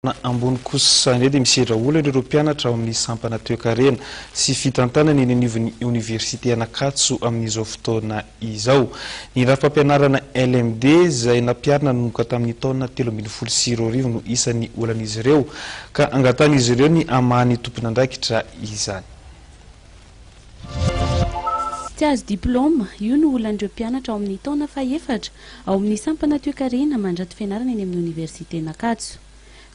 ambony kosa dia Misedra ireo mpianatra amin'ny sampana toe-karena sy fitantana ny anivon'ny oniversitean'Ankatso amin'izao fotoana izao. Ny Rafi-pampianarana Lmd izay nampiharina nanomboka tamin'ny taona 2024 no isan'ny olan'izy ireo ka angatahany izy ireo ny hamahan'ny tompon'andraikitra izany. Tsy azo diplôma, io no olan'ireo mpianatra ao amin'ny taona faha-efatra ao amin'ny sampana toe-karena mandrato fianarana eny amin'ny oniversitean'Ankatso.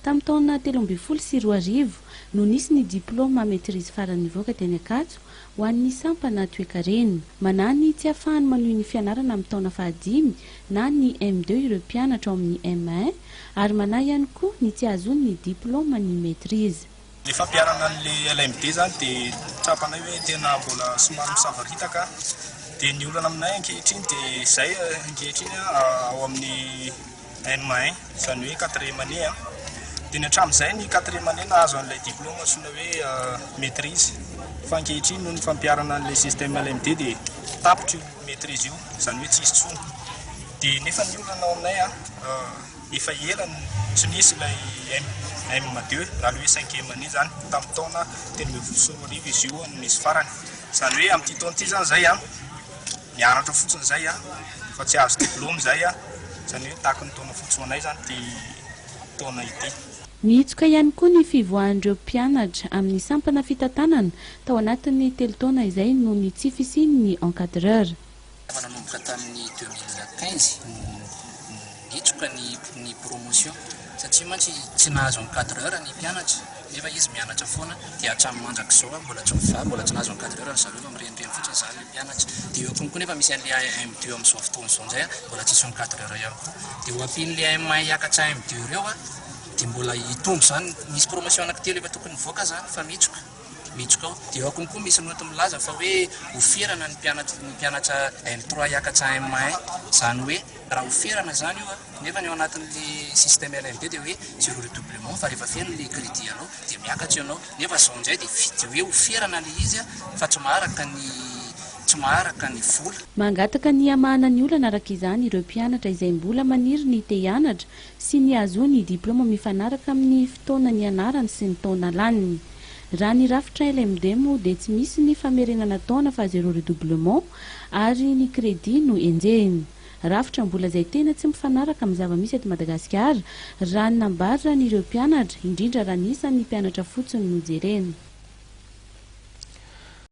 Tamin'ny taona 2024 no nisy ny diplôma maîtrise farany nivoaka teny Ankatso ho an'ny sampana toe-karena. Manany tsy ahafahany manohy ny fianarana amin'ny taona faha-5 na ny M2 ireo mpianatra ao amin'ny M1 ary manahy ihany koa ny tsy azony ny diplôma ny maîtrise. Le fampiarana an'le Lmd zany dia tsapana hoe tena mbola somary misavaritaka dia ny olana aminay ankehitriny dia izay ankehitriny ao amin'ny M1 izany hoe 4e année dia ny hatramin'izay ny 4e année nahazo an'ilay diplôma soina hoe maîtrise fa ankehitriny noho ny fampiarana an'ilay système Lmd dia tapitra io maîtrise io izany hoe tsisy tsony dia nefa ny olana ao aminay efa ela tsy nisy ilay M2 raha hoe 5e année zany tamin'ny taona 2024 izy io no nisy farany izany hoe amin'ity taona ity zany zay mianatra fotsiny zay fa tsy azo diplôma zay izany hoe tahaka ny taona fotsoanay zany dia taona ity. Nihitsoka ihany koa ny fivoahan'ireo mpianatra amin'ny sampana fitantanana tao anatin'ny telo taona izay no ny tsy fisian'ny encadreur. Nanomboka tamin'ny 2015 nihitsoka ny promotion satria mantsy tsy nahazo encadreur ny mpianatra nefa izy mianatra foana dia hatramin'ny mandrak'izao mbola tsy mivavy mbola tsy nahazo encadreur zareo mirenireny fotsiny zany ny mpianatra dia eo konko nefa misy an'le M2 amin'izao fotoana izao nzay mbola tsisy encadreur ihany koa dia ho ampin'le M1 hiakatra M2 ireo dia mbola hitombo zany misy promotion anankitelo efa tokony mivoaka zany fa mitsoka ao dia eo konko misy noty milaza fa hoe ofirana ny mpianatra M3 hiakatra M1 izany hoe raha ofirana zany io nefa ny ao anatin'le système Lmd dia hoe zéro redoublement fa rehefa feno le crédit anao dia miakatra ianao nefa zao nzay dia vidy hoe ofirana le izy fa tsy maharaka ny vola. Mangataka ny hamahana ny olana araka izany ireo mpianatra izay mbola maniry ny te hianatra sy ny azo ny diplôma mifanaraka amin'ny fotoana ny anarany sy ny taona laniny. Raha ny rafitra Lmd moa dia tsy misy ny famerenana taona fa zéro redoublement ary ny crédit no enjehiny. Rafitra mbola izay tena tsy mifanaraka amin'ny zava-misy eto Madagasikara raha ny nambarira n'ireo mpianatra indrindra raha nisan'ny mpianatra fotsiny no jereny.